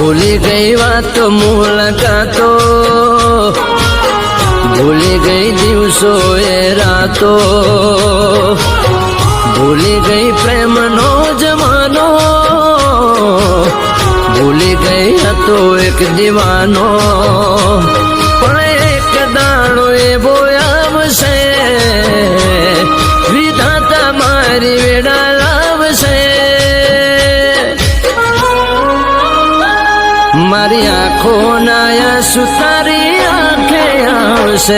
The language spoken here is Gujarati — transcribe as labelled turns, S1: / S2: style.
S1: ભૂલી ગઈ વાત મુલાકાતો, ભૂલી ગઈ દિવસો એ રાતો, ભૂલી ગઈ પ્રેમનો જમાનો, ભૂલી ગઈ હતો એક દીવાનો. પણ એક દાડો એવો આવશે, વિધાતા મારી વેડા લાવશે. મારી આંખો ના આંસુ તારી આંખે આવશે.